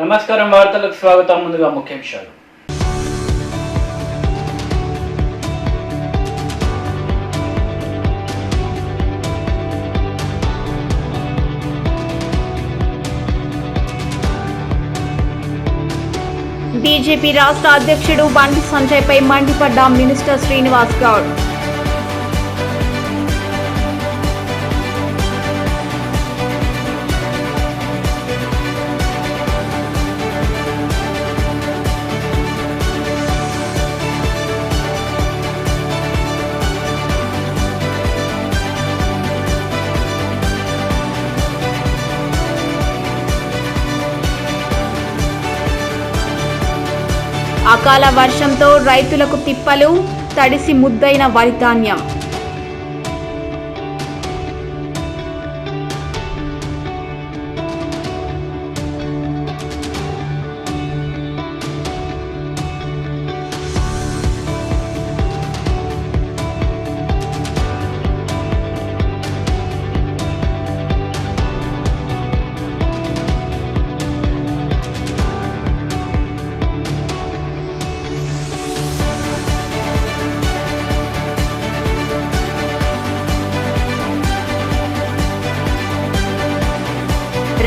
నమస్కారం వార్తలకు స్వాగతం. ముందుగా ముఖ్యాంశాలు. బీజేపీ రాష్ట్ర అధ్యక్షుడు బండి సంజయ్పై మండిపడ్డ మినిస్టర్ శ్రీనివాస్ గౌడ్. అకాల వర్షంతో రైతులకు తిప్పలు, తడిసి ముద్దైన వరి ధాన్యం.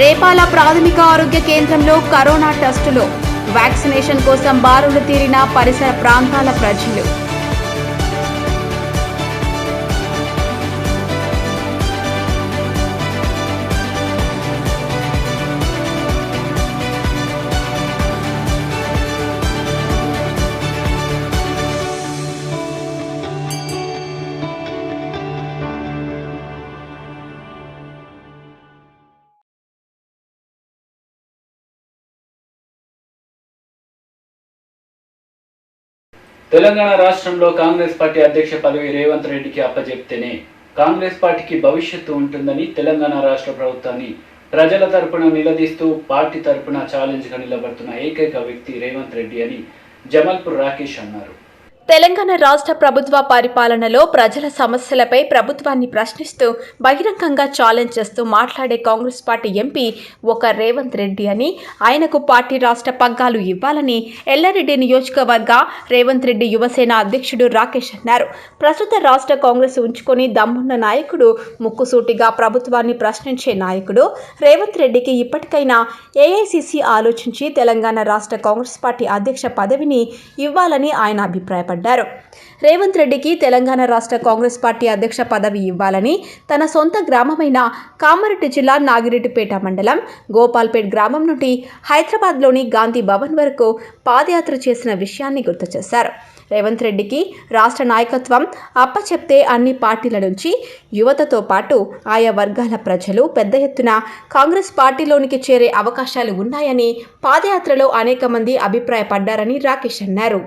రేపాల ప్రాథమిక ఆరోగ్య కేంద్రంలో కరోనా టెస్టులు, వ్యాక్సినేషన్ కోసం బారులు తీరిన పరిసర ప్రాంతాల ప్రజలు. తెలంగాణ రాష్ట్రంలో కాంగ్రెస్ పార్టీ అధ్యక్ష పదవి రేవంత్ రెడ్డికి అప్పజెప్తేనే కాంగ్రెస్ పార్టీకి భవిష్యత్తు ఉంటుందని తెలంగాణ రాష్ట్ర ప్రభుత్వాన్ని ప్రజల తరపున నిలదీస్తూ పార్టీ తరపున ఛాలెంజ్గా నిలబడుతున్న ఏకైక వ్యక్తి రేవంత్ రెడ్డి అని జమల్పూర్ రాకేష్ అన్నారు. తెలంగాణ రాష్ట్ర ప్రభుత్వ పరిపాలనలో ప్రజల సమస్యలపై ప్రభుత్వాన్ని ప్రశ్నిస్తూ బహిరంగంగా ఛాలెంజ్ చేస్తూ మాట్లాడే కాంగ్రెస్ పార్టీ ఎంపీ ఒక రేవంత్ రెడ్డి అని, ఆయనకు పార్టీ రాష్ట్ర పగ్గాలు ఇవ్వాలని ఎల్లారెడ్డి నియోజకవర్గ రేవంత్ రెడ్డి యువసేన అధ్యక్షుడు రాకేష్ అన్నారు. ప్రస్తుత రాష్ట్ర కాంగ్రెస్ ఉంచుకొని దమ్మున్న నాయకుడు, ముక్కుసూటిగా ప్రభుత్వాన్ని ప్రశ్నించే నాయకుడు రేవంత్ రెడ్డికి ఇప్పటికైనా ఏఐసిసి ఆలోచించి తెలంగాణ రాష్ట్ర కాంగ్రెస్ పార్టీ అధ్యక్ష పదవిని ఇవ్వాలని ఆయన అభిప్రాయపడ్డారు. రేవంత్ రెడ్డికి తెలంగాణ రాష్ట్ర కాంగ్రెస్ పార్టీ అధ్యక్ష పదవి ఇవ్వాలని తన సొంత గ్రామమైన కామారెడ్డి జిల్లా నాగిరెడ్డిపేట మండలం గోపాల్పేట్ గ్రామం నుండి హైదరాబాద్లోని గాంధీ భవన్ వరకు పాదయాత్ర చేసిన విషయాన్ని గుర్తు చేశారు. రేవంత్ రెడ్డికి రాష్ట్ర నాయకత్వం అప్పచెప్తే అన్ని పార్టీల నుంచి యువతతో పాటు ఆయా వర్గాల ప్రజలు పెద్ద ఎత్తున కాంగ్రెస్ పార్టీలోనికి చేరే అవకాశాలు ఉన్నాయని పాదయాత్రలో అనేక మంది అభిప్రాయపడ్డారని రాకేష్ అన్నారు.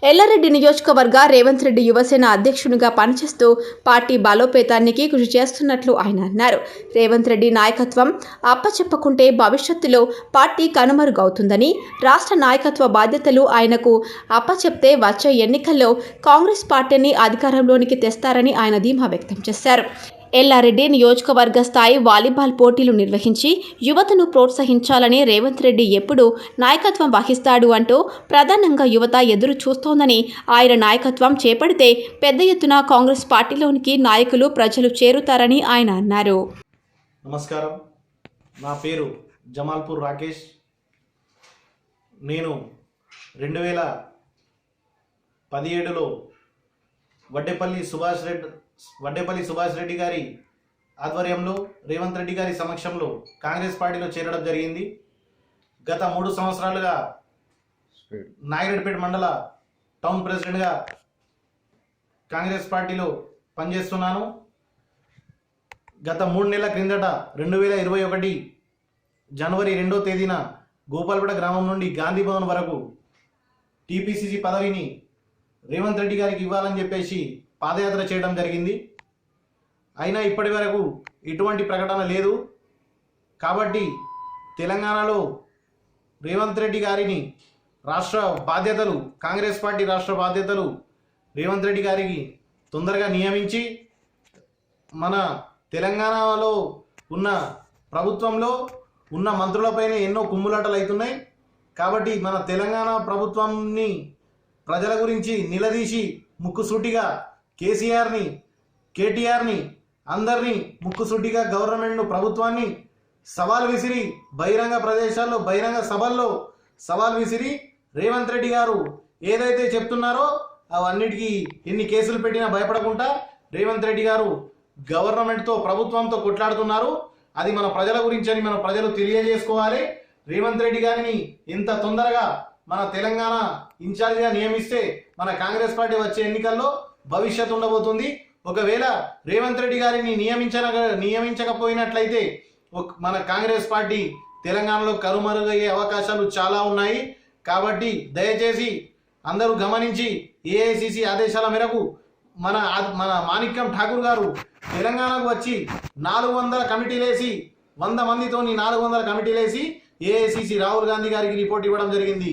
ఎల్లారెడ్డి నియోజకవర్గ రేవంత్ రెడ్డి యువసేన అధ్యక్షునిగా పనిచేస్తూ పార్టీ బలోపేతానికి కృషి చేస్తున్నట్లు ఆయన అన్నారు. రేవంత్ రెడ్డి నాయకత్వం అప్పచెప్పకుంటే భవిష్యత్తులో పార్టీ కనుమరుగవుతుందని, రాష్ట్ర నాయకత్వ బాధ్యతలు ఆయనకు అప్పచెప్తే వచ్చే ఎన్నికల్లో కాంగ్రెస్ పార్టీని అధికారంలోనికి తెస్తారని ఆయన ధీమా వ్యక్తం చేశారు. ఎల్లారెడ్డి నియోజకవర్గ స్థాయి వాలీబాల్ పోటీలు నిర్వహించి యువతను ప్రోత్సహించాలని రేవంత్ రెడ్డి ఎప్పుడు నాయకత్వం వహిస్తాడు అంటూ ప్రధానంగా యువత ఎదురు చూస్తోందని, ఆయన నాయకత్వం చేపడితే పెద్ద ఎత్తున కాంగ్రెస్ పార్టీలోనికి నాయకులు, ప్రజలు చేరుతారని ఆయన అన్నారు. నమస్కారం, నా పేరు జమాల్పూర్ రాకేష్. నేను 2017లో వడ్డేపల్లి సుభాష్ రెడ్డి గారి ఆధ్వర్యంలో రేవంత్ రెడ్డి గారి సమక్షంలో కాంగ్రెస్ పార్టీలో చేరడం జరిగింది. గత 3 సంవత్సరాలుగా నాగిరెడ్డిపేట మండల టౌన్ ప్రెసిడెంట్గా కాంగ్రెస్ పార్టీలో పనిచేస్తున్నాను. గత 3 నెలల క్రిందట 2021 జనవరి 2వ తేదీన గోపాల్పేట గ్రామం నుండి గాంధీ భవన్ వరకు టీపీసీసీ పదవిని రేవంత్ రెడ్డి గారికి ఇవ్వాలని చెప్పేసి పాదయాత్ర చేయడం జరిగింది. అయినా ఇప్పటి వరకు ఎటువంటి ప్రకటన లేదు. కాబట్టి తెలంగాణలో రేవంత్ రెడ్డి గారిని రాష్ట్ర బాధ్యతలు, కాంగ్రెస్ పార్టీ రాష్ట్ర బాధ్యతలు రేవంత్ రెడ్డి గారికి తొందరగా నియమించి మన తెలంగాణలో ఉన్న ప్రభుత్వంలో ఉన్న మంత్రులపైన ఎన్నో కుమ్ములాటలు అవుతున్నాయి. కాబట్టి మన తెలంగాణ ప్రభుత్వాన్ని ప్రజల గురించి నిలదీసి ముక్కుసూటిగా కేసీఆర్ని, కేటీఆర్ని, అందరినీ ముక్కుసూటిగా గవర్నమెంట్ను, ప్రభుత్వాన్ని సవాల్ విసిరి బహిరంగ ప్రదేశాల్లో, బహిరంగ సభల్లో సవాల్ విసిరి రేవంత్ రెడ్డి గారు ఏదైతే చెప్తున్నారో అవన్నిటికీ ఎన్ని కేసులు పెట్టినా భయపడకుండా రేవంత్ రెడ్డి గారు గవర్నమెంట్తో, ప్రభుత్వంతో కొట్లాడుతున్నారు. అది మన ప్రజల గురించి అని మన ప్రజలు తెలియజేసుకోవాలి. రేవంత్ రెడ్డి గారిని ఇంత తొందరగా మన తెలంగాణ ఇన్ఛార్జిగా నియమిస్తే మన కాంగ్రెస్ పార్టీ వచ్చే ఎన్నికల్లో భవిష్యత్తు ఉండబోతుంది. ఒకవేళ రేవంత్ రెడ్డి గారిని నియమించకపోయినట్లయితే మన కాంగ్రెస్ పార్టీ తెలంగాణలో కనుమరుగయ్యే అవకాశాలు చాలా ఉన్నాయి. కాబట్టి దయచేసి అందరూ గమనించి ఏఐసిసి ఆదేశాల మేరకు మన మాణిక్యం ఠాకూర్ గారు తెలంగాణకు వచ్చి 400 కమిటీలేసి 100 మందితోని 400 కమిటీలేసి ఏఐసిసి రాహుల్ గాంధీ గారికి రిపోర్ట్ ఇవ్వడం జరిగింది.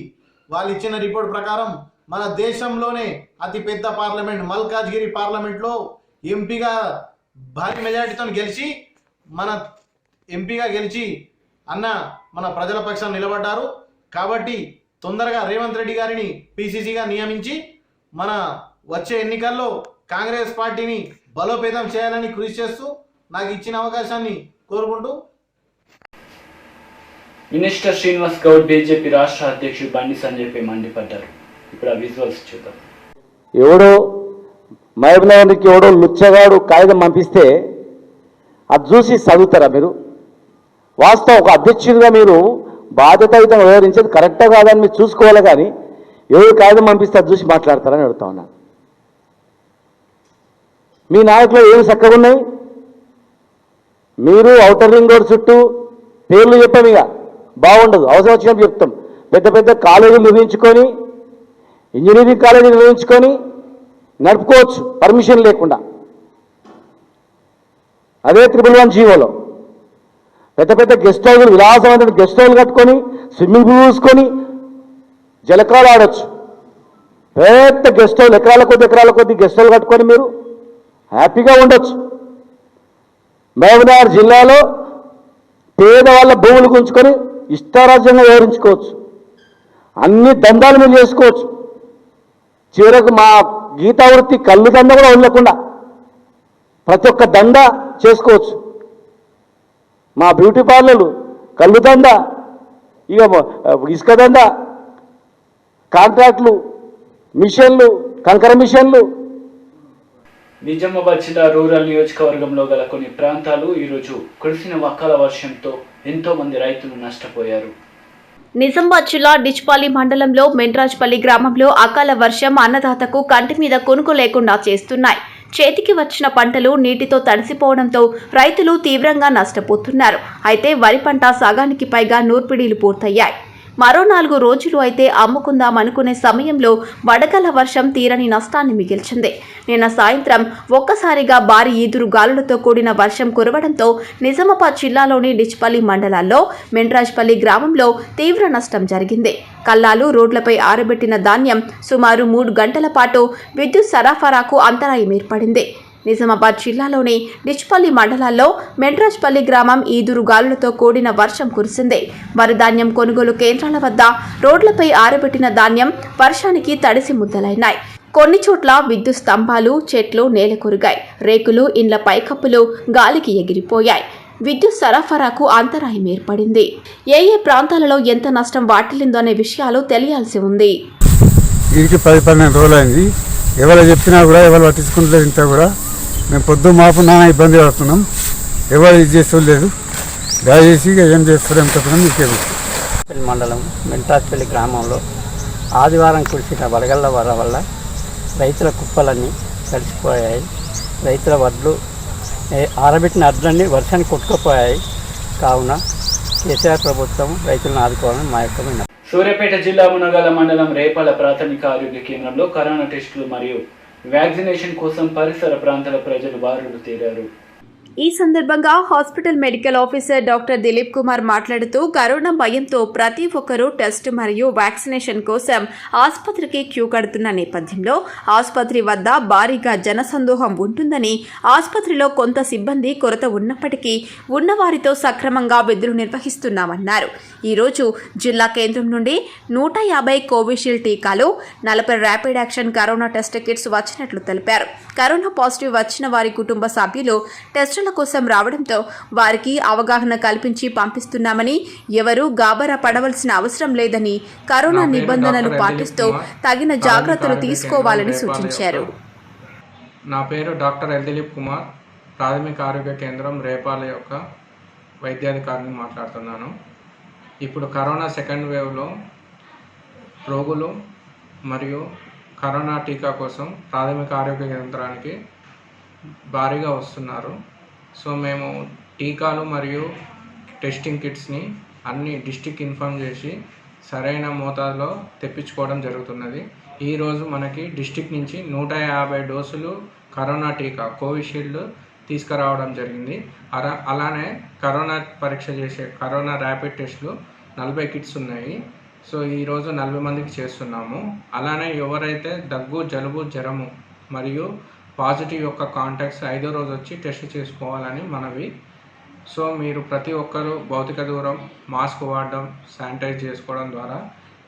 వాళ్ళు ఇచ్చిన రిపోర్ట్ ప్రకారం మన దేశంలోనే అతిపెద్ద పార్లమెంట్ మల్కాజ్గిరి పార్లమెంట్లో ఎంపీగా భారీ మెజారిటీతో గెలిచి మన ప్రజల పక్షాన నిలబడ్డారు. కాబట్టి తొందరగా రేవంత్ రెడ్డి గారిని పిసిసిగా నియమించి మన వచ్చే ఎన్నికల్లో కాంగ్రెస్ పార్టీని బలోపేతం చేయాలని కృషి చేస్తూ నాకు ఇచ్చిన అవకాశాన్ని కోరుకుంటూ మినిస్టర్ శ్రీనివాస్ గౌడ్ బీజేపీ రాష్ట్ర అధ్యక్షుడు బండి సంజయ్పై మండిపడ్డారు. ఇప్పుడు ఆ విజువల్స్ చూద్దాం. ఎవడో మహబూబ్నగర్కి ఎవడో లుచ్చగాడు కాగితం పంపిస్తే అది చూసి చదువుతారా మీరు? వాస్తవం ఒక అధ్యక్షుడిగా మీరు బాధ్యతాయుతంగా వ్యవహరించేది కరెక్టా కాదని మీరు చూసుకోవాలి. కానీ ఎవరు కాగితం పంపిస్తే అది చూసి మాట్లాడతారని అడుగుతా ఉన్నా. మీ నాయకులు ఏమి చక్కగా ఉన్నాయి? మీరు ఔటర్ రింగ్ రోడ్ చుట్టూ పేర్లు చెప్పాము, ఇక బాగుండదు. అవసరం వచ్చినప్పుడు చెప్తాం. పెద్ద పెద్ద కాలేజీలు నిర్మించుకొని, ఇంజనీరింగ్ కాలేజీలు నిర్మించుకొని నడుపుకోవచ్చు పర్మిషన్ లేకుండా. అదే 111 జీవోలో పెద్ద పెద్ద గెస్ట్ హౌస్లు, విలాసమైన గెస్ట్ హౌస్లు కట్టుకొని, స్విమ్మింగ్ పూల్ చూసుకొని జలకాలు ఆడొచ్చు. పెద్ద గెస్ట్ హౌస్ ఎకరాల కొద్ది గెస్ట్ హౌస్ కట్టుకొని మీరు హ్యాపీగా ఉండొచ్చు. మహబూబ్నగర్ జిల్లాలో పేదవాళ్ళ భూములు గుంచుకొని ఇష్టారాజ్యంగా వ్యవహరించుకోవచ్చు. అన్ని దందాలు మీరు చేసుకోవచ్చు. చివరకు మా గీతావృత్తి కళ్ళు దండ కూడా ఉండకుండా ప్రతి ఒక్క దండ చేసుకోవచ్చు. మా బ్యూటీ పార్లర్లు కళ్ళు దండ, ఇక ఇసుక దండ, కాంట్రాక్ట్లు, మిషన్లు, కంకర మిషన్లు. నిజామాబాద్ జిల్లా రూరల్ నియోజకవర్గంలో గల కొన్ని ప్రాంతాలు ఈరోజు కురిసిన అకాల వర్షంతో ఎంతో మంది రైతులు నష్టపోయారు. నిజామాబాద్ జిల్లా డిచ్పల్లి మండలంలో మెండ్రాజ్పల్లి గ్రామంలో అకాల వర్షం అన్నదాతకు కంటి మీద కొనుక్కు లేకుండా చేస్తున్నాయి. చేతికి వచ్చిన పంటలు నీటితో తడిసిపోవడంతో రైతులు తీవ్రంగా నష్టపోతున్నారు. అయితే వరి పంట సగానికి పైగా నూర్పిడీలు పూర్తయ్యాయి. మరో 4 రోజులు అయితే అమ్ముకుందాం అనుకునే సమయంలో వడగళ్ల వర్షం తీరని నష్టాన్ని మిగిల్చింది. నిన్న సాయంత్రం ఒక్కసారిగా భారీ ఈదురు గాలులతో కూడిన వర్షం కురవడంతో నిజామాబాద్ జిల్లాలోని డిచ్పల్లి మండలాల్లో మెండ్రాజ్పల్లి గ్రామంలో తీవ్ర నష్టం జరిగింది. కల్లాలు, రోడ్లపై ఆరబెట్టిన ధాన్యం సుమారు 3 గంటల పాటు విద్యుత్ సరఫరాకు అంతరాయం ఏర్పడింది. నిజామాబాద్ జిల్లాలోని డిచ్పల్లి మండలాల్లో మెండ్రాజ్పల్లి గ్రామం ఈదురు గాలులతో కూడిన వర్షం కురిసింది. వరిధాన్యం కొనుగోలు కేంద్రాల వద్ద రోడ్లపై ఆరబెట్టిన ధాన్యం వర్షానికి తడిసి ముద్దలైనాయి. కొన్ని చోట్ల విద్యుత్ స్తంభాలు, చెట్లు నేలకొరిగాయి. రేకులు, ఇండ్ల పైకప్పులు గాలికి ఎగిరిపోయాయి. విద్యుత్ సరఫరాకు అంతరాయం ఏర్పడింది. ఏ ప్రాంతాలలో ఎంత నష్టం వాటిల్లిందో అనే విషయాలు తెలియాల్సి ఉంది. దీనికి 10-12 రోజులైంది. ఎవరు చెప్పినా కూడా ఎవరు పట్టించుకుంటలేదు. ఇంత కూడా మేము పొద్దు మాపు నానా ఇబ్బంది పడుతున్నాం. ఎవరు ఇది చేస్తలేదు. దయచేసి ఏం చేస్తారేం చెప్పడం మీకే. మండలం మెంట్రాజ్పల్లి గ్రామంలో ఆదివారం కురిసిన వడగళ్ల వల్ల రైతుల కుప్పలన్నీ తడిసిపోయాయి. రైతుల వడ్లు ఆరబెట్టిన అడ్లన్నీ వర్షానికి కొట్టుకుపోయాయి. కావున కేసీఆర్ ప్రభుత్వం రైతులను ఆదుకోవాలని మా యొక్క విన్నపం. సూర్యాపేట జిల్లా మునగాల మండలం రేపాల ప్రాథమిక ఆరోగ్య కేంద్రంలో కరోనా టెస్టులు మరియు వ్యాక్సినేషన్ కోసం పరిసర ప్రాంతాల ప్రజలు బారులు తీరారు. ఈ సందర్భంగా hospital medical officer doctor Dilip Kumar మాట్లాడుతూ కరోనా భయంతో ప్రతి ఒక్కరూ టెస్ట్ మరియు వ్యాక్సినేషన్ కోసం ఆసుపత్రికి క్యూ కడుతున్న నేపథ్యంలో ఆసుపత్రి వద్ద భారీగా జనసందోహం ఉంటుందని, ఆసుపత్రిలో కొంత సిబ్బంది కొరత ఉన్నప్పటికీ ఉన్నవారితో సక్రమంగా విధులు నిర్వహిస్తున్నామన్నారు. ఈరోజు జిల్లా కేంద్రం నుండి 150 కోవిషీల్డ్ టీకాలు, 40 rapid action corona test kits వచ్చినట్లు తెలిపారు. కరోనా పాజిటివ్ వచ్చిన వారి కుటుంబ సభ్యులు టెస్టుల కోసం రావడంతో వారికి అవగాహన కల్పించి పంపిస్తున్నామని, ఎవరూ గాబరా పడవలసిన అవసరం లేదని, కరోనా నిబంధనలు పాటిస్తూ తగిన జాగ్రత్తలు తీసుకోవాలని సూచించారు. నా పేరు డాక్టర్ ఎల్ దిలీప్ కుమార్, ప్రాథమిక ఆరోగ్య కేంద్రం రేపాల యొక్క వైద్యాధికారిని మాట్లాడుతున్నాను. ఇప్పుడు కరోనా సెకండ్ వేవ్లో రోగులు మరియు కరోనా టీకా కోసం ప్రాథమిక ఆరోగ్య కేంద్రానికి భారీగా వస్తున్నారు. సో మేము టీకాలు మరియు టెస్టింగ్ కిట్స్ని అన్ని డిస్ట్రిక్ట్ ఇన్ఫార్మ్ చేసి సరైన మోతాదులో తెప్పించుకోవడం జరుగుతున్నది. ఈరోజు మనకి డిస్ట్రిక్ట్ నుంచి 150 డోసులు కరోనా టీకా కోవిషీల్డ్ తీసుకురావడం జరిగింది. అలానే కరోనా పరీక్ష చేసే కరోనా ర్యాపిడ్ టెస్టులు 40 కిట్స్ ఉన్నాయి. సో ఈరోజు 40 మందికి చేస్తున్నాము. అలానే ఎవరైతే దగ్గు, జలుబు, జ్వరము మరియు పాజిటివ్ యొక్క కాంటాక్ట్స్ 5వ రోజు వచ్చి టెస్ట్ చేసుకోవాలని మనవి. సో మీరు ప్రతి ఒక్కరూ భౌతిక దూరం, మాస్క్ వాడడం, శానిటైజ్ చేసుకోవడం ద్వారా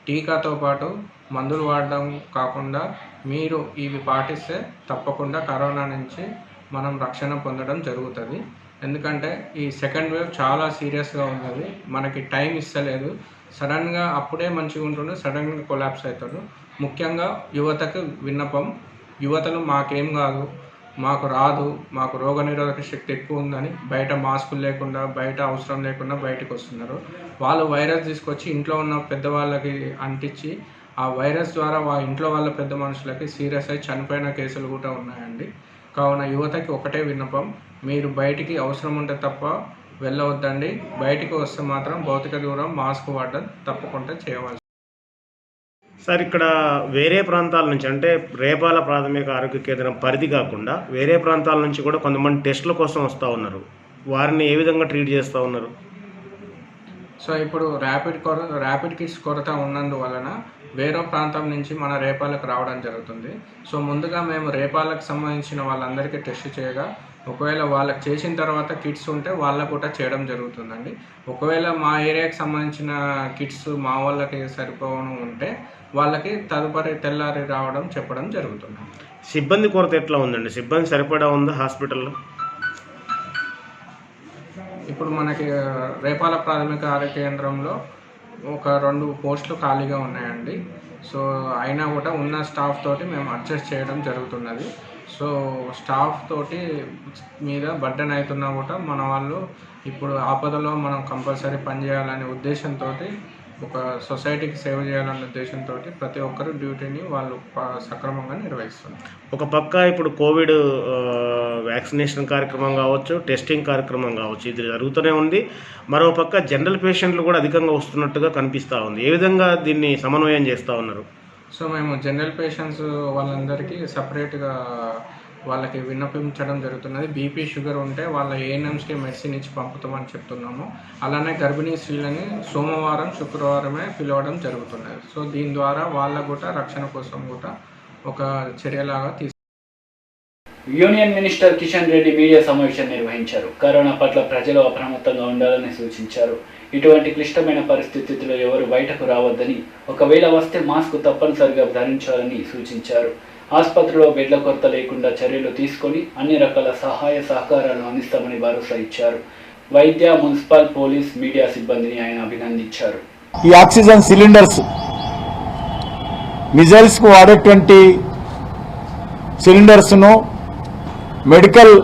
టీకాతో పాటు మందులు వాడడం కాకుండా మీరు ఇవి పాటిస్తే తప్పకుండా కరోనా నుంచి మనం రక్షణ పొందడం జరుగుతుంది. ఎందుకంటే ఈ సెకండ్ వేవ్ చాలా సీరియస్గా ఉన్నది. మనకి టైం ఇస్తలేదు. సడన్గా అప్పుడే మంచిగా ఉంటుండే, సడన్గా కొలాప్స్ అవుతాడు. ముఖ్యంగా యువతకు విన్నపం, యువతలు మాకేం కాదు, మాకు రాదు, మాకు రోగనిరోధక శక్తి ఎక్కువ ఉందని బయట మాస్కులు లేకుండా, బయట అవసరం లేకుండా బయటకు వస్తున్నారు. వాళ్ళు వైరస్ తీసుకొచ్చి ఇంట్లో ఉన్న పెద్దవాళ్ళకి అంటించి ఆ వైరస్ ద్వారా ఇంట్లో వాళ్ళ పెద్ద మనుషులకి సీరియస్ అయి చనిపోయిన కేసులు కూడా ఉన్నాయండి. కావున యువతకి ఒకటే విన్నపం, మీరు బయటికి అవసరం ఉంటే తప్ప వెళ్ళవద్దండి. బయటికి వస్తే మాత్రం భౌతిక దూరం, మాస్క్ వాడడం తప్పకుండా చేయవలసి. సార్, ఇక్కడ వేరే ప్రాంతాల నుంచి అంటే రేపాల ప్రాథమిక ఆరోగ్య కేంద్రం పరిధి కాకుండా వేరే ప్రాంతాల నుంచి కూడా కొంతమంది టెస్టుల కోసం వస్తూ ఉన్నారు. వారిని ఏ విధంగా ట్రీట్ చేస్తూ ఉన్నారు? సో ఇప్పుడు ర్యాపిడ్ కిట్స్ కొరత ఉన్నందువలన వేరే ప్రాంతం నుంచి మన రేపాలకు రావడం జరుగుతుంది. సో ముందుగా మేము రేపాలకు సంబంధించిన వాళ్ళందరికీ టెస్ట్ చేయగా, ఒకవేళ వాళ్ళకి చేసిన తర్వాత కిట్స్ ఉంటే వాళ్ళకు కూడా చేయడం జరుగుతుందండి. ఒకవేళ మా ఏరియాకి సంబంధించిన కిట్స్ మా వాళ్ళకి సరిపోవడం ఉంటే వాళ్ళకి తదుపరి తెల్లారి రావడం చెప్పడం జరుగుతుంది. సిబ్బంది కొరత ఎట్లా ఉందండి? సిబ్బంది సరిపడా ఉందా హాస్పిటల్లో? ఇప్పుడు మనకి రేపాల ప్రాథమిక ఆరోగ్య కేంద్రంలో ఒక 2 పోస్టులు ఖాళీగా ఉన్నాయండి. సో అయినా కూడా ఉన్న స్టాఫ్ తోటి మేము అడ్జస్ట్ చేయడం జరుగుతున్నది. సో స్టాఫ్ తోటి మీద బర్డెన్ అవుతున్నా కూడా మన వాళ్ళు ఇప్పుడు ఆపదలో మనం కంపల్సరీ పనిచేయాలనే ఉద్దేశంతో, ఒక సొసైటీకి సేవ చేయాలనే ఉద్దేశంతో ప్రతి ఒక్కరు డ్యూటీని వాళ్ళు సక్రమంగా నిర్వహిస్తున్నారు. ఒక పక్క ఇప్పుడు కోవిడ్ వ్యాక్సినేషన్ కార్యక్రమం కావచ్చు, టెస్టింగ్ కార్యక్రమం కావచ్చు, ఇది జరుగుతూనే ఉంది. మరో పక్క జనరల్ పేషెంట్లు కూడా అధికంగా వస్తున్నట్టుగా కనిపిస్తూ ఉంది. ఏ విధంగా దీన్ని సమన్వయం చేస్తూ ఉన్నారు? సో మేము జనరల్ పేషెంట్స్ వాళ్ళందరికీ సపరేట్గా వాళ్ళకి విన్నపించడం జరుగుతున్నది. బీపీ, షుగర్ ఉంటే వాళ్ళ ఏఎన్ఎంస్కి మెడిసిన్ ఇచ్చి పంపుతామని చెప్తున్నాము. అలానే గర్భిణీ స్త్రీలని సోమవారం, శుక్రవారమే పిలవడం జరుగుతున్నది. సో దీని ద్వారా వాళ్ళ కూడా రక్షణ కోసం కూడా ఒక చర్యలాగా union minister Kishan Reddy media సమావేశం నిర్వహించారు. కరోనా పట్ల ప్రజలు అప్రమత్తంగా ఉండాలని సూచించారు. ఇటువంటి క్లిష్టమైన పరిస్థితుల్లో ఎవరు బయటకు రావద్దని, ఒకవేళ వస్తే మాస్క్ తప్పనిసరిగా ధరించాలని సూచించారు. ఆసుపత్రిలో బెడ్ల కొరత లేకుండా చర్యలు తీసుకొని అన్ని రకాల సహాయ సహకారాలను అందిస్తామని భరోసా ఇచ్చారు. వైద్య, మున్సిపల్, పోలీస్, మీడియా సిబ్బందిని ఆయన అభినందించారు. ఈ ఆక్సిజన్ సిలిండర్స్ మిజైల్స్కు వాడేటువంటి సిలిండర్స్ను మెడికల్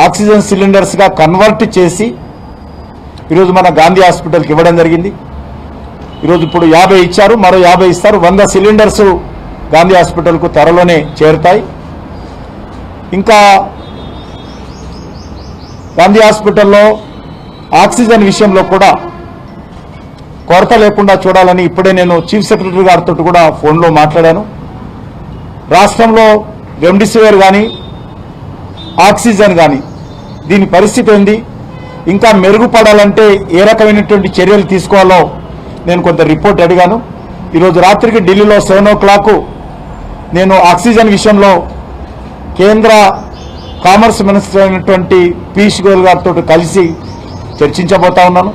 ఆక్సిజన్ సిలిండర్స్గా కన్వర్ట్ చేసి ఈరోజు మన గాంధీ హాస్పిటల్కి ఇవ్వడం జరిగింది. ఈరోజు ఇప్పుడు 50 ఇచ్చారు, మరో 50 ఇస్తారు. 100 సిలిండర్స్ గాంధీ హాస్పిటల్కు త్వరలోనే చేరుతాయి. ఇంకా గాంధీ హాస్పిటల్లో ఆక్సిజన్ విషయంలో కూడా కొరత లేకుండా చూడాలని ఇప్పుడే నేను చీఫ్ సెక్రటరీ గారితో కూడా ఫోన్లో మాట్లాడాను. రాష్ట్రంలో రెమ్డెసివిర్ కానీ, ఆక్సిజన్ కానీ దీని పరిస్థితి ఏంది, ఇంకా మెరుగుపడాలంటే ఏ రకమైనటువంటి చర్యలు తీసుకోవాలో నేను కొంత రిపోర్ట్ అడిగాను. ఈరోజు రాత్రికి ఢిల్లీలో 7 o'clock నేను ఆక్సిజన్ విషయంలో కేంద్ర కామర్స్ మినిస్టర్ అయినటువంటి పీయూష్ గోయల్ గారితో కలిసి చర్చించబోతా ఉన్నాను.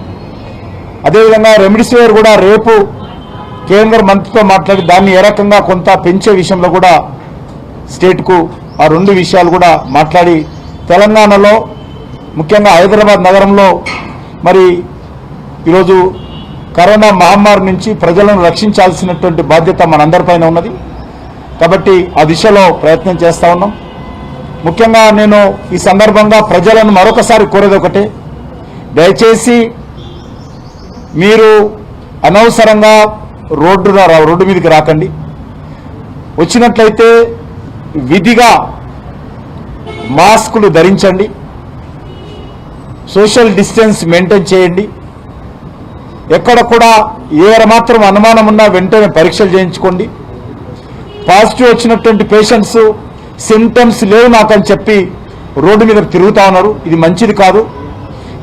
అదేవిధంగా రెమ్డెసివిర్ కూడా రేపు కేంద్ర మంత్రితో మాట్లాడి దాన్ని ఏ రకంగా కొంత పెంచే విషయంలో కూడా స్టేట్కు ఆ 2 విషయాలు కూడా మాట్లాడి తెలంగాణలో ముఖ్యంగా హైదరాబాద్ నగరంలో మరి ఈరోజు కరోనా మహమ్మారి నుంచి ప్రజలను రక్షించాల్సినటువంటి బాధ్యత మనందరిపైన ఉన్నది. కాబట్టి ఆ దిశలో ప్రయత్నం చేస్తూ ఉన్నాం. ముఖ్యంగా నేను ఈ సందర్భంగా ప్రజలను మరొకసారి కోరేది ఒకటే, దయచేసి మీరు అనవసరంగా రోడ్డు మీదకి రాకండి. వచ్చినట్లయితే విధిగా మాస్కులు ధరించండి, సోషల్ డిస్టెన్స్ మెయింటైన్ చేయండి. ఎక్కడ కూడా ఏ మాత్రం అనుమానం ఉన్నా వెంటనే పరీక్షలు చేయించుకోండి. పాజిటివ్ వచ్చినటువంటి పేషెంట్స్ సింప్టమ్స్ లేవు నాకని చెప్పి రోడ్డు మీద తిరుగుతా ఉన్నారు. ఇది మంచిది కాదు.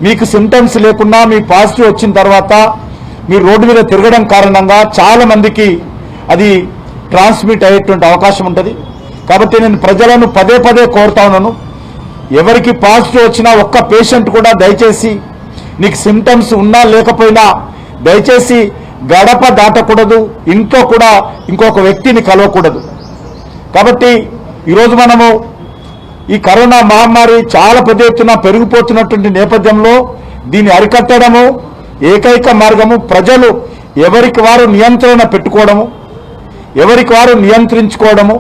మీకు సింప్టమ్స్ లేకుండా మీ పాజిటివ్ వచ్చిన తర్వాత మీరు రోడ్డు మీద తిరగడం కారణంగా చాలా మందికి అది ట్రాన్స్మిట్ అయ్యేటువంటి అవకాశం ఉంటుంది. కాబట్టి నేను ప్రజలను పదే పదే కోరుతా ఉన్నాను, ఎవరికి పాజిటివ్ వచ్చినా ఒక్క పేషెంట్ కూడా దయచేసి నీకు సింప్టమ్స్ ఉన్నా లేకపోయినా దయచేసి గడప దాటకూడదు, ఇంట్లో కూడా ఇంకొక వ్యక్తిని కలవకూడదు. కాబట్టి ఈరోజు మనము ఈ కరోనా మహమ్మారి చాలా పెద్ద ఎత్తున పెరిగిపోతున్నటువంటి నేపథ్యంలో దీన్ని అరికట్టడము ఏకైక మార్గము ప్రజలు ఎవరికి వారు నియంత్రణ పెట్టుకోవడము, ఎవరికి వారు నియంత్రించుకోవడము,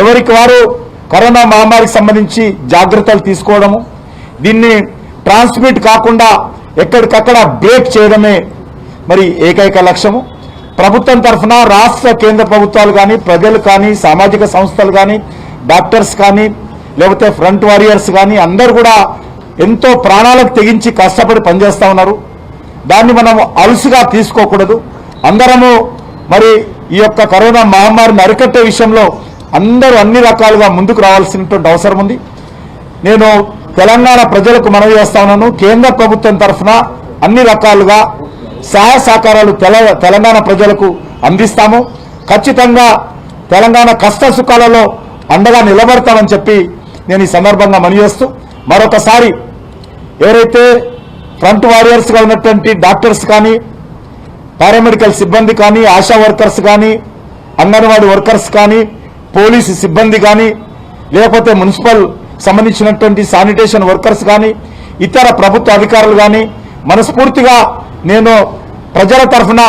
ఎవరికి వారు కరోనా మహమ్మారికి సంబంధించి జాగ్రత్తలు తీసుకోవడము, దీన్ని ట్రాన్స్మిట్ కాకుండా ఎక్కడికక్కడ బ్రేక్ చేయడమే మరి ఏకైక లక్ష్యము. ప్రభుత్వం తరఫున రాష్ట్ర కేంద్ర ప్రభుత్వాలు కానీ, ప్రజలు కానీ, సామాజిక సంస్థలు కానీ, డాక్టర్స్ కానీ, లేకపోతే ఫ్రంట్ వారియర్స్ కానీ అందరూ కూడా ఎంతో ప్రాణాలకు తెగించి కష్టపడి పనిచేస్తూ ఉన్నారు. దాన్ని మనం అలుసుగా తీసుకోకూడదు. అందరము మరి ఈ యొక్క కరోనా మహమ్మారిని అరికట్టే విషయంలో అందరూ అన్ని రకాలుగా ముందుకు రావాల్సినటువంటి అవసరం ఉంది. నేను తెలంగాణ ప్రజలకు మనవి చేస్తా ఉన్నాను, కేంద్ర ప్రభుత్వం తరఫున అన్ని రకాలుగా సహాయ సహకారాలు తెలంగాణ ప్రజలకు అందిస్తాము. ఖచ్చితంగా తెలంగాణ కష్ట సుఖాలలో అండగా నిలబడతామని చెప్పి నేను ఈ సందర్భంగా మనవి చేస్తూ, మరొకసారి ఎవరైతే ఫ్రంట్ వారియర్స్గా ఉన్నటువంటి డాక్టర్స్ కానీ, పారామెడికల్ సిబ్బంది కానీ, ఆశా వర్కర్స్ కానీ, అంగన్వాడీ వర్కర్స్ కానీ, పోలీసు సిబ్బంది కానీ, లేకపోతే మున్సిపల్ సంబంధించినటువంటి శానిటేషన్ వర్కర్స్ కానీ, ఇతర ప్రభుత్వ అధికారులు కానీ మనస్ఫూర్తిగా నేను ప్రజల తరఫున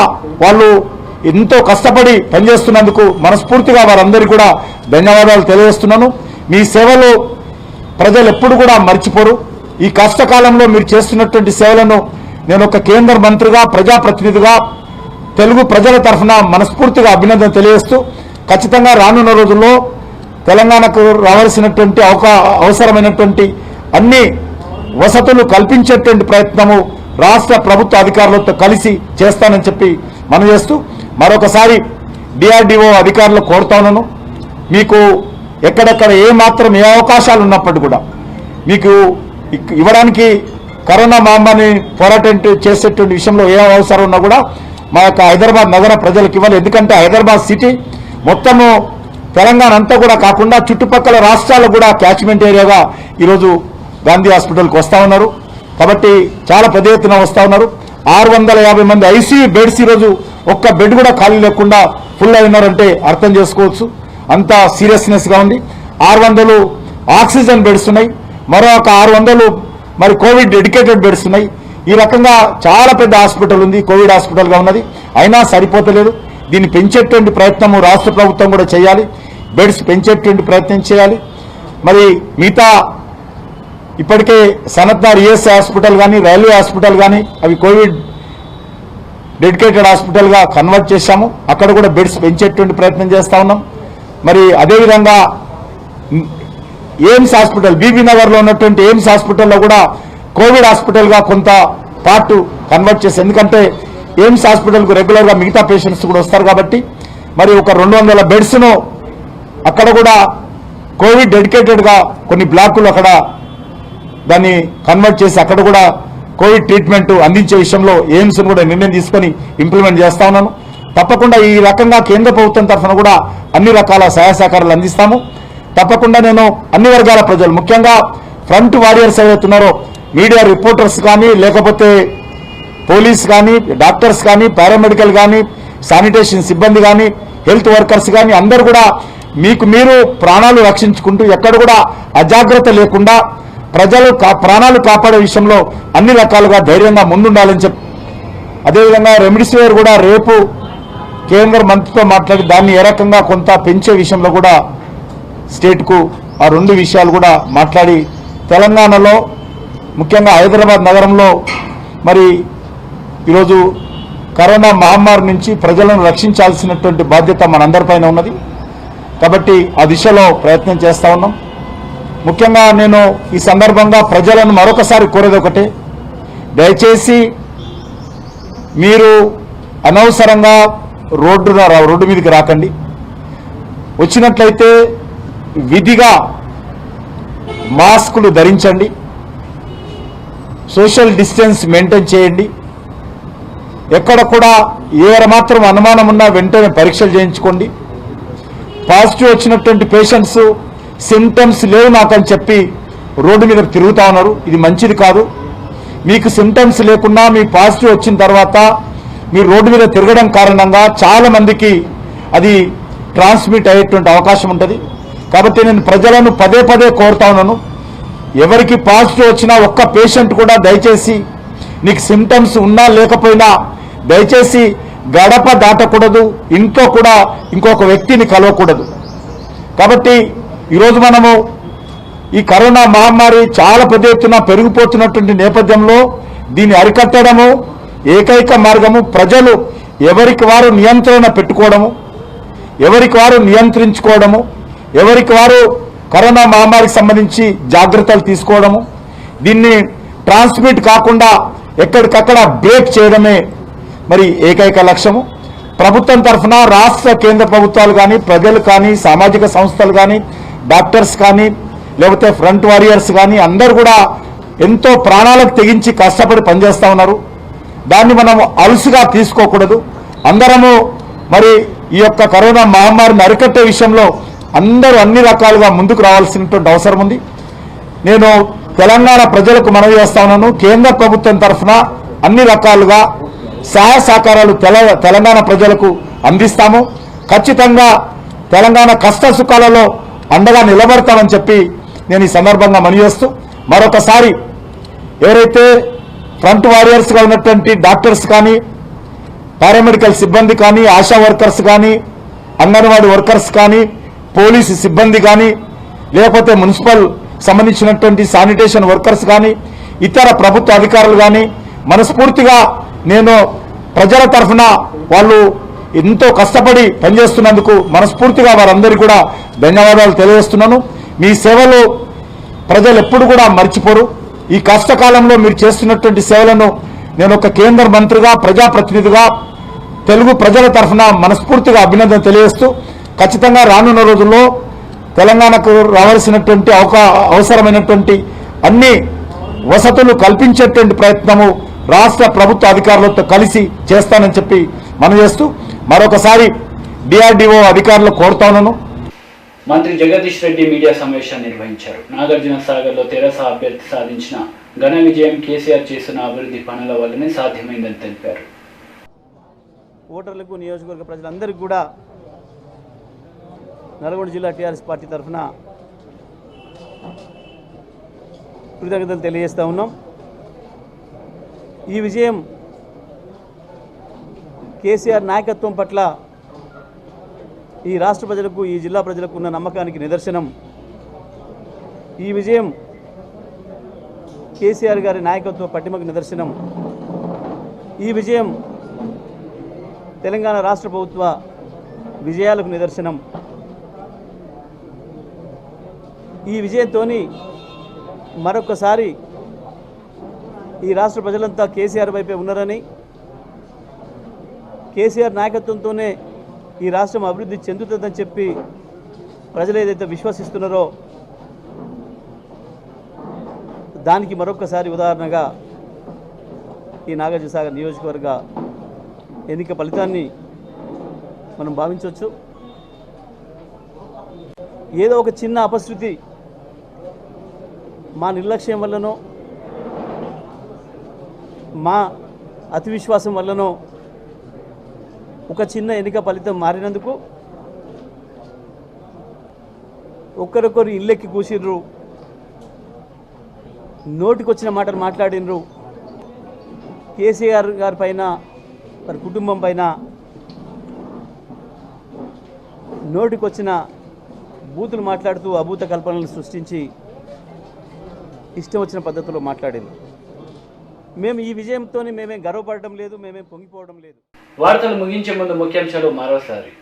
వాళ్ళు ఎంతో కష్టపడి పనిచేస్తున్నందుకు మనస్ఫూర్తిగా వారందరికీ కూడా ధన్యవాదాలు తెలియజేస్తున్నాను. మీ సేవలు ప్రజలు ఎప్పుడు కూడా మర్చిపోరు. ఈ కష్టకాలంలో మీరు చేస్తున్నటువంటి సేవలను నేను ఒక కేంద్ర మంత్రిగా, ప్రజాప్రతినిధిగా తెలుగు ప్రజల తరఫున మనస్ఫూర్తిగా అభినందన తెలియజేస్తూ, ఖచ్చితంగా రానున్న రోజుల్లో తెలంగాణకు రావాల్సినటువంటి అవసరమైనటువంటి అన్ని వసతులు కల్పించేటువంటి ప్రయత్నము రాష్ట్ర ప్రభుత్వ అధికారులతో కలిసి చేస్తానని చెప్పి మనం చేస్తూ, మరొకసారి డిఆర్డీఓ అధికారులు కోరుతా ఉన్నాను, మీకు ఎక్కడెక్కడ ఏ అవకాశాలు ఉన్నప్పటికీ కూడా మీకు ఇవ్వడానికి కరోనా మహమ్మారిని పోరాటం చేసేటువంటి విషయంలో ఏ అవసరం ఉన్నా కూడా మా యొక్క హైదరాబాద్ నగర ప్రజలకు ఇవ్వాలి. ఎందుకంటే హైదరాబాద్ సిటీ మొత్తము తెలంగాణ అంతా కూడా కాకుండా చుట్టుపక్కల రాష్ట్రాలకు కూడా క్యాచ్మెంట్ ఏరియాగా ఈరోజు గాంధీ హాస్పిటల్కి వస్తూ ఉన్నారు. కాబట్టి చాలా పెద్ద ఎత్తున వస్తూ ఉన్నారు. 650 మంది ఐసీయూ బెడ్స్ ఈరోజు ఒక్క బెడ్ కూడా ఖాళీ లేకుండా ఫుల్ అయి ఉన్నారంటే అర్థం చేసుకోవచ్చు, అంత సీరియస్నెస్గా ఉంది. 600 ఆక్సిజన్ బెడ్స్ ఉన్నాయి, మరొక 600 మరి కోవిడ్ డెడికేటెడ్ బెడ్స్ ఉన్నాయి. ఈ రకంగా చాలా పెద్ద హాస్పిటల్ ఉంది, కోవిడ్ హాస్పిటల్గా ఉన్నది, అయినా సరిపోతలేదు. దీన్ని పెంచేటువంటి ప్రయత్నము రాష్ట్ర ప్రభుత్వం కూడా చేయాలి, బెడ్స్ పెంచేటువంటి ప్రయత్నం చేయాలి. మరి మిగతా ఇప్పటికే సనత్నార్ ఈఎస్ఐ హాస్పిటల్ కానీ, రైల్వే హాస్పిటల్ కానీ అవి కోవిడ్ డెడికేటెడ్ హాస్పిటల్గా కన్వర్ట్ చేశాము, అక్కడ కూడా బెడ్స్ పెంచేటువంటి ప్రయత్నం చేస్తూ ఉన్నాం. మరి అదేవిధంగా ఎయిమ్స్ హాస్పిటల్, బీబీ నగర్లో ఉన్నటువంటి ఎయిమ్స్ హాస్పిటల్లో కూడా కోవిడ్ హాస్పిటల్గా కొంత పార్ట్ కన్వర్ట్ చేసి, ఎందుకంటే ఎయిమ్స్ హాస్పిటల్కు రెగ్యులర్గా మిగతా పేషెంట్స్ కూడా వస్తారు కాబట్టి మరి ఒక 200 బెడ్స్ను అక్కడ కూడా కోవిడ్ డెడికేటెడ్గా కొన్ని బ్లాకులు అక్కడ దాన్ని కన్వర్ట్ చేసి అక్కడ కూడా కోవిడ్ ట్రీట్మెంట్ అందించే విషయంలో ఎయిమ్స్ కూడా నిర్ణయం తీసుకొని ఇంప్లిమెంట్ చేస్తా ఉన్నాను. తప్పకుండా ఈ రకంగా కేంద్ర ప్రభుత్వం తరఫున కూడా అన్ని రకాల సహాయ సహకారాలు అందిస్తాము. తప్పకుండా నేను అన్ని వర్గాల ప్రజలు, ముఖ్యంగా ఫ్రంట్ వారియర్స్ ఎవరైతున్నారో మీడియా రిపోర్టర్స్ కానీ, లేకపోతే పోలీస్ కానీ, డాక్టర్స్ కానీ, పారామెడికల్ కానీ, శానిటేషన్ సిబ్బంది కానీ, హెల్త్ వర్కర్స్ కానీ అందరూ కూడా మీరు ప్రాణాలు రక్షించుకుంటూ ఎక్కడ కూడా అజాగ్రత్త లేకుండా ప్రజలు ప్రాణాలు కాపాడే విషయంలో అన్ని రకాలుగా ధైర్యంగా ముందుండాలని చెప్పి, అదేవిధంగా రెమ్డెసివిర్ కూడా రేపు కేంద్ర మంత్రితో మాట్లాడి దాన్ని ఏ రకంగా కొంత పెంచే విషయంలో కూడా స్టేట్కు ఆ 2 విషయాలు కూడా మాట్లాడి తెలంగాణలో ముఖ్యంగా హైదరాబాద్ నగరంలో మరి ఈరోజు కరోనా మహమ్మారి నుంచి ప్రజలను రక్షించాల్సినటువంటి బాధ్యత మనందరిపైన ఉన్నది. కాబట్టి ఆ దిశలో ప్రయత్నం చేస్తూ ఉన్నాం. ముఖ్యంగా నేను ఈ సందర్భంగా ప్రజలను మరొకసారి కోరేది ఒకటే, దయచేసి మీరు అనవసరంగా రోడ్డు మీదకి రాకండి. వచ్చినట్లయితే విధిగా మాస్కులు ధరించండి, సోషల్ డిస్టెన్స్ మెయింటైన్ చేయండి. ఎక్కడ కూడా ఏ మాత్రం అనుమానం ఉన్నా వెంటనే పరీక్షలు చేయించుకోండి. పాజిటివ్ వచ్చినటువంటి పేషెంట్స్ సిమ్టమ్స్ లేవు నాకని చెప్పి రోడ్డు మీద తిరుగుతా ఉన్నారు. ఇది మంచిది కాదు. మీకు సిమ్టమ్స్ లేకుండా మీ పాజిటివ్ వచ్చిన తర్వాత మీరు రోడ్డు మీద తిరగడం కారణంగా చాలా మందికి అది ట్రాన్స్మిట్ అయ్యేటువంటి అవకాశం ఉంటుంది. కాబట్టి నేను ప్రజలను పదే పదే కోరుతా ఉన్నాను, ఎవరికి పాజిటివ్ వచ్చినా ఒక్క పేషెంట్ కూడా దయచేసి నీకు సిమ్టమ్స్ ఉన్నా లేకపోయినా దయచేసి గడప దాటకూడదు, ఇంట్లో కూడా ఇంకొక వ్యక్తిని కలవకూడదు. కాబట్టి ఈరోజు మనము ఈ కరోనా మహమ్మారి చాలా పెద్ద ఎత్తున పెరిగిపోతున్నటువంటి నేపథ్యంలో దీన్ని అరికట్టడము ఏకైక మార్గము ప్రజలు ఎవరికి వారు నియంత్రణ పెట్టుకోవడము, ఎవరికి వారు నియంత్రించుకోవడము, ఎవరికి వారు కరోనా మహమ్మారికి సంబంధించి జాగ్రత్తలు తీసుకోవడము, దీన్ని ట్రాన్స్మిట్ కాకుండా ఎక్కడికక్కడ బ్రేక్ చేయడమే మరి ఏకైక లక్ష్యము. ప్రభుత్వం తరఫున రాష్ట్ర కేంద్ర ప్రభుత్వాలు కానీ, ప్రజలు కానీ, సామాజిక సంస్థలు కానీ, డాక్టర్స్ కానీ, లేకపోతే ఫ్రంట్ వారియర్స్ కానీ అందరూ కూడా ఎంతో ప్రాణాలకు తెగించి కష్టపడి పనిచేస్తూ ఉన్నారు. దాన్ని మనం అలుసుగా తీసుకోకూడదు. అందరము మరి ఈ యొక్క కరోనా మహమ్మారిని అరికట్టే విషయంలో అందరూ అన్ని రకాలుగా ముందుకు రావాల్సినటువంటి అవసరం ఉంది. నేను తెలంగాణ ప్రజలకు మనవి చేస్తా ఉన్నాను, కేంద్ర ప్రభుత్వం తరఫున అన్ని రకాలుగా సహాయ సహకారాలు తెలంగాణ ప్రజలకు అందిస్తాము. ఖచ్చితంగా తెలంగాణ కష్ట సుఖాలలో అండగా నిలబడతామని చెప్పి నేను ఈ సందర్భంగా మనవి చేస్తూ, మరొకసారి ఎవరైతే ఫ్రంట్ వారియర్స్గా ఉన్నటువంటి డాక్టర్స్ కానీ, పారామెడికల్ సిబ్బంది కానీ, ఆశా వర్కర్స్ కానీ, అంగన్వాడీ వర్కర్స్ కానీ, పోలీసు సిబ్బంది కానీ, లేకపోతే మున్సిపల్ సంబంధించినటువంటి శానిటేషన్ వర్కర్స్ కానీ, ఇతర ప్రభుత్వ అధికారులు కానీ మనస్ఫూర్తిగా నేను ప్రజల తరఫున వాళ్ళు ఎంతో కష్టపడి పనిచేస్తున్నందుకు మనస్ఫూర్తిగా వారందరికీ కూడా ధన్యవాదాలు తెలియజేస్తున్నాను. మీ సేవలు ప్రజలు ఎప్పుడు కూడా మర్చిపోరు. ఈ కష్టకాలంలో మీరు చేస్తున్నటువంటి సేవలను నేను ఒక కేంద్ర మంత్రిగా, ప్రజాప్రతినిధిగా తెలుగు ప్రజల తరఫున మనస్ఫూర్తిగా అభినందన తెలియజేస్తూ, ఖచ్చితంగా రానున్న రోజుల్లో తెలంగాణకు రావాల్సినటువంటి అవసరమైనటువంటి అన్ని వసతులు కల్పించేటువంటి ప్రయత్నము రాష్ట్ర ప్రభుత్వ అధికారులతో కలిసి చేస్తానని చెప్పి మనం చేస్తూ మరొకసారి డిఆర్డీఓ అధికారులు కోరుతాను. మంత్రి జగదీష్ రెడ్డి మీడియా సమావేశాన్ని నిర్వహించారు. నాగార్జున సాగర్ లో తెరాస అభ్యర్థి సాధించిన ఘన విజయం కేసీఆర్ చేసిన అభివృద్ధి పనుల వల్లనే సాధ్యమైందని తెలిపారు. ఓటర్లకు, నియోజకవర్గ ప్రజలందరికీ కూడా నల్గొండ జిల్లా టీఆర్ఎస్ పార్టీ తరఫున కృతజ్ఞతలు తెలియజేస్తూ ఉన్నాం. ఈ విజయం కేసీఆర్ నాయకత్వం పట్ల ఈ రాష్ట్ర ప్రజలకు, ఈ జిల్లా ప్రజలకు ఉన్న నమ్మకానికి నిదర్శనం. ఈ విజయం కేసీఆర్ గారి నాయకత్వ పటిమకు నిదర్శనం. ఈ విజయం తెలంగాణ రాష్ట్ర ప్రభుత్వ విజయాలకు నిదర్శనం. ఈ విజయంతో మరొకసారి ఈ రాష్ట్ర ప్రజలంతా కేసీఆర్ వైపే ఉన్నారని, కేసీఆర్ నాయకత్వంతోనే ఈ రాష్ట్రం అభివృద్ధి చెందుతుందని చెప్పి ప్రజలు ఏదైతే విశ్వసిస్తున్నారో దానికి మరొకసారి ఉదాహరణగా ఈ నాగార్జునసాగర్ నియోజకవర్గ ఎన్నిక ఫలితాన్ని మనం భావించవచ్చు. ఏదో ఒక చిన్న అపశృతి మా నిర్లక్ష్యం వల్లనో మా అతి విశ్వాసం వల్లనో ఒక చిన్న ఎన్నిక ఫలితం మారినందుకు ఒక్కరొక్కరు ఇళ్ళెక్కి కూసిర్రు, నోటికొచ్చిన మాటలు మాట్లాడినరు. కేసీఆర్ గారి పైన, వారి కుటుంబం పైన నోటికొచ్చిన బూతులు మాట్లాడుతూ అభూత కల్పనలు సృష్టించి ఇష్టం వచ్చిన పద్ధతిలో మాట్లాడింది. మేము ఈ విజయంతో మేమేం గర్వపడటం లేదు, మేమేం పొంగిపోవడం లేదు. వార్తలు ముగించే ముందు ముఖ్యాంశాలు మరోసారి.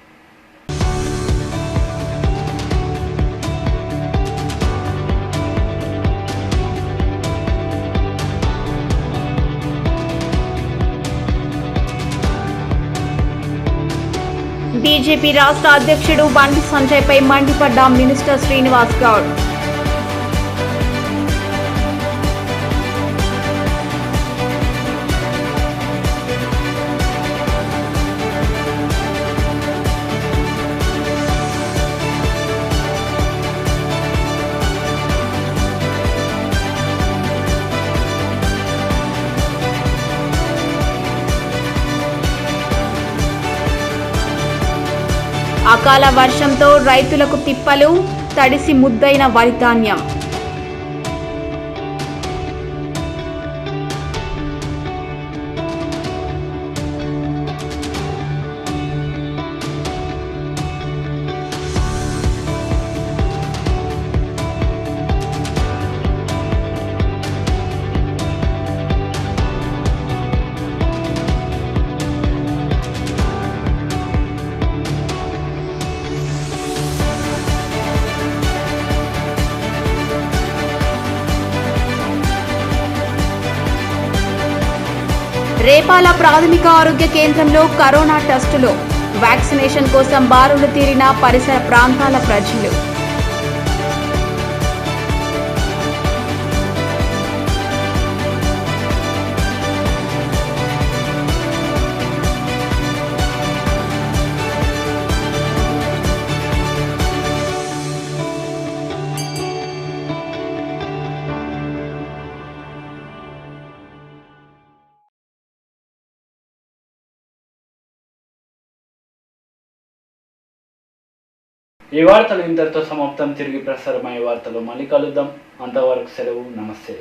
బీజేపీ రాష్ట్ర అధ్యక్షుడు బండి సంజయ్పై మండిపడ్డ మినిస్టర్ శ్రీనివాస్ గౌడ్. అకాల వర్షంతో రైతులకు తిప్పలు, తడిసి ముద్దైన వరి ధాన్యం. రేపాల ప్రాథమిక ఆరోగ్య కేంద్రంలో కరోనా టెస్టులు, వ్యాక్సినేషన్ కోసం బారులు తీరిన పరిసర ప్రాంతాల ప్రజలు. ఈ వార్తలు ఇంతటితో సమాప్తం. తిరిగి ప్రసారమయ్యే వార్తలు మళ్ళీ కలుద్దాం. అంతవరకు సెలవు. నమస్తే.